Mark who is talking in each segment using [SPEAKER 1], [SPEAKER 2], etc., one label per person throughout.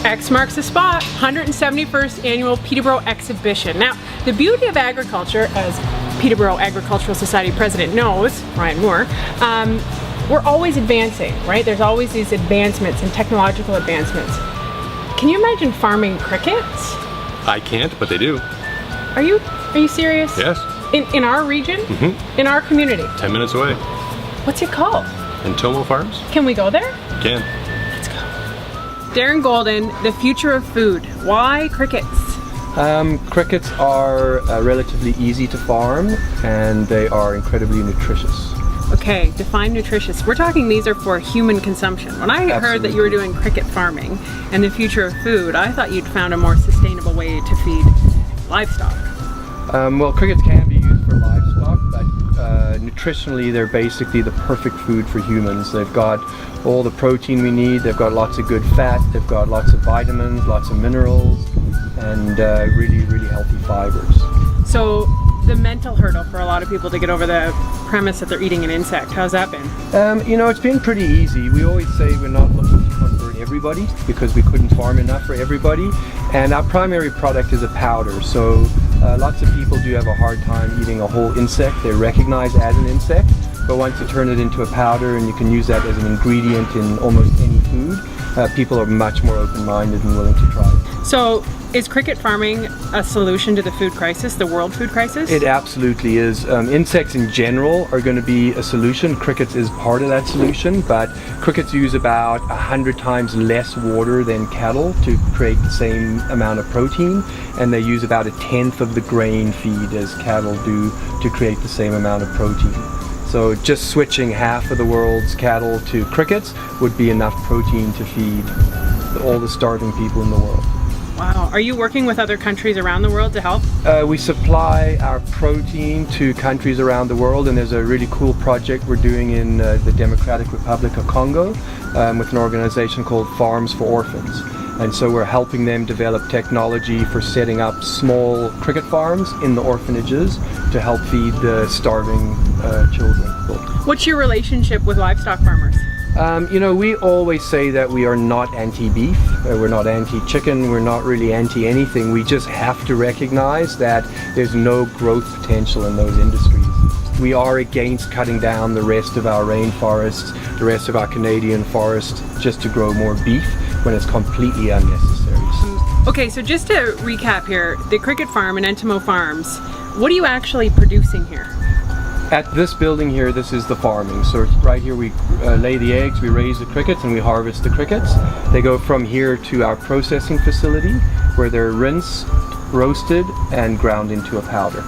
[SPEAKER 1] X marks the spot, 171st annual PTBO exhibition. Now, the beauty of agriculture, as PTBO Agricultural Society President knows, Ryan Moore, we're always advancing, right? There's always these advancements and technological advancements. Can you imagine farming crickets?
[SPEAKER 2] I can't, but they do.
[SPEAKER 1] Are you serious?
[SPEAKER 2] Yes.
[SPEAKER 1] In our region?
[SPEAKER 2] Mm-hmm.
[SPEAKER 1] In our community?
[SPEAKER 2] 10 minutes away.
[SPEAKER 1] What's it called?
[SPEAKER 2] Entomo Farms?
[SPEAKER 1] Can we go there?
[SPEAKER 2] You can.
[SPEAKER 1] Let's go. Darren Golden, the future of food. Why crickets?
[SPEAKER 3] Crickets are relatively easy to farm and they are incredibly nutritious.
[SPEAKER 1] Okay, define nutritious. We're talking these are for human consumption. When I heard that you were doing cricket farming and the future of food, I thought you'd found a more sustainable way to feed livestock.
[SPEAKER 3] Well, crickets can be used for livestock, but nutritionally they're basically the perfect food for humans. They've got all the protein we need, they've got lots of good fat, they've got lots of vitamins, lots of minerals, and really, really healthy fibers.
[SPEAKER 1] So the mental hurdle for a lot of people to get over the premise that they're eating an insect, how's that been?
[SPEAKER 3] You know, it's been pretty easy. We always say we're not looking to convert everybody because we couldn't farm enough for everybody, and our primary product is a powder. So lots of people do have a hard time eating a whole insect. They recognize as an insect, but once you turn it into a powder and you can use that as an ingredient in almost any food, people are much more open-minded and willing to try it.
[SPEAKER 1] So is cricket farming a solution to the food crisis, the world food crisis?
[SPEAKER 3] It absolutely is. Insects in general are going to be a solution. Crickets is part of that solution, but crickets use about 100 times less water than cattle to create the same amount of protein, and they use about 1/10 of the grain feed as cattle do to create the same amount of protein. So just switching half of the world's cattle to crickets would be enough protein to feed all the starving people in the world.
[SPEAKER 1] Wow. Are you working with other countries around the world to help?
[SPEAKER 3] We supply our protein to countries around the world, and there's a really cool project we're doing in the Democratic Republic of Congo with an organization called Farms for Orphans. And so we're helping them develop technology for setting up small cricket farms in the orphanages to help feed the starving children.
[SPEAKER 1] What's your relationship with livestock farmers?
[SPEAKER 3] You know, we always say that we are not anti-beef, we're not anti-chicken, we're not really anti-anything. We just have to recognize that there's no growth potential in those industries. We are against cutting down the rest of our rainforests, the rest of our Canadian forest, just to grow more beef when it's completely unnecessary.
[SPEAKER 1] Okay, so just to recap here, the Cricket Farm and Entomo Farms, what are you actually producing here?
[SPEAKER 3] At this building here, this is the farming. So right here we lay the eggs, we raise the crickets, and we harvest the crickets. They go from here to our processing facility where they're rinsed, roasted, and ground into a powder.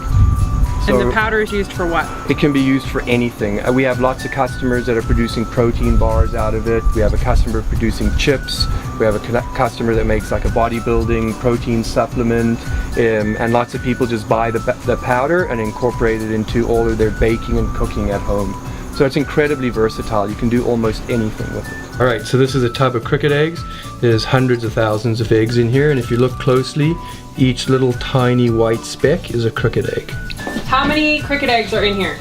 [SPEAKER 1] And the powder is used for what?
[SPEAKER 3] It can be used for anything. We have lots of customers that are producing protein bars out of it. We have a customer producing chips. We have a customer that makes like a bodybuilding protein supplement. And lots of people just buy the powder and incorporate it into all of their baking and cooking at home. So it's incredibly versatile. You can do almost anything with it. All right, so this is a tub of cricket eggs. There's hundreds of thousands of eggs in here, and if you look closely, each little tiny white speck is a cricket egg.
[SPEAKER 1] How many cricket eggs are in here?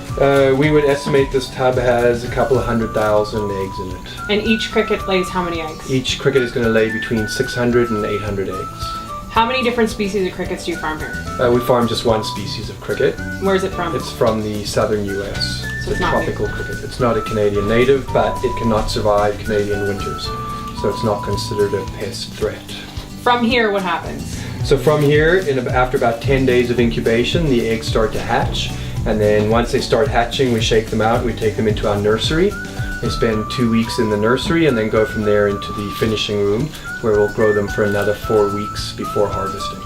[SPEAKER 3] We would estimate this tub has a couple of 100,000 eggs in it.
[SPEAKER 1] And each cricket lays how many eggs?
[SPEAKER 3] Each cricket is going to lay between 600 and 800 eggs.
[SPEAKER 1] How many different species of crickets do you farm here?
[SPEAKER 3] We farm just one species of cricket.
[SPEAKER 1] Where is it from?
[SPEAKER 3] It's from the southern US.
[SPEAKER 1] So it's
[SPEAKER 3] a tropical cricket. It's not a Canadian native, but it cannot survive Canadian winters. So it's not considered a pest threat.
[SPEAKER 1] From here, what happens?
[SPEAKER 3] So from here, after about 10 days of incubation, the eggs start to hatch. And then once they start hatching, we shake them out, we take them into our nursery. They spend 2 weeks in the nursery and then go from there into the finishing room where we'll grow them for another 4 weeks before harvesting.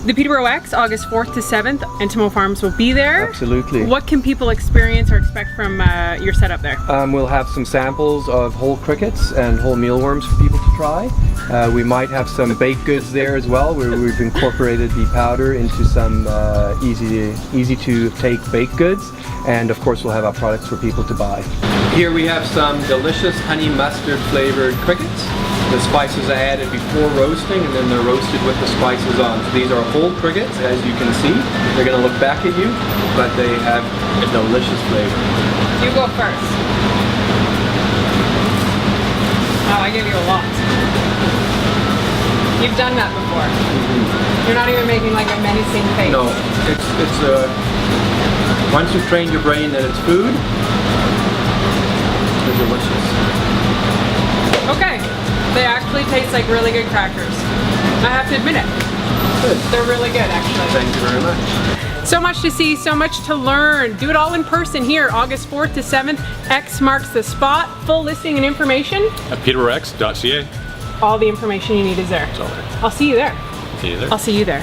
[SPEAKER 1] The PTBO X, August 4th to 7th, Entomo Farms will be there.
[SPEAKER 3] Absolutely.
[SPEAKER 1] What can people experience or expect from your setup there?
[SPEAKER 3] We'll have some samples of whole crickets and whole mealworms for people to try. We might have some baked goods there as well, where we've incorporated the powder into some easy to take baked goods. And of course we'll have our products for people to buy. Here we have some delicious honey mustard flavored crickets. The spices are added before roasting and then they're roasted with the spices on. So these are whole crickets, as you can see. They're going to look back at you, but they have a delicious flavor.
[SPEAKER 1] You go first. Wow, I gave you a lot. You've done that before. You're not even making like a menacing face.
[SPEAKER 3] No, it's once you've trained your brain that it's food, it's delicious.
[SPEAKER 1] Okay, they actually taste like really good crackers. I have to admit it.
[SPEAKER 3] Good.
[SPEAKER 1] They're really good, actually.
[SPEAKER 3] Thank you very much.
[SPEAKER 1] So much to see, so much to learn. Do it all in person here, August 4th to 7th. X marks the spot. Full listing and information.
[SPEAKER 2] At PTBOx.ca.
[SPEAKER 1] All the information you need is there.
[SPEAKER 2] It's all there.
[SPEAKER 1] I'll see you there.
[SPEAKER 2] See you there.
[SPEAKER 1] I'll see you there.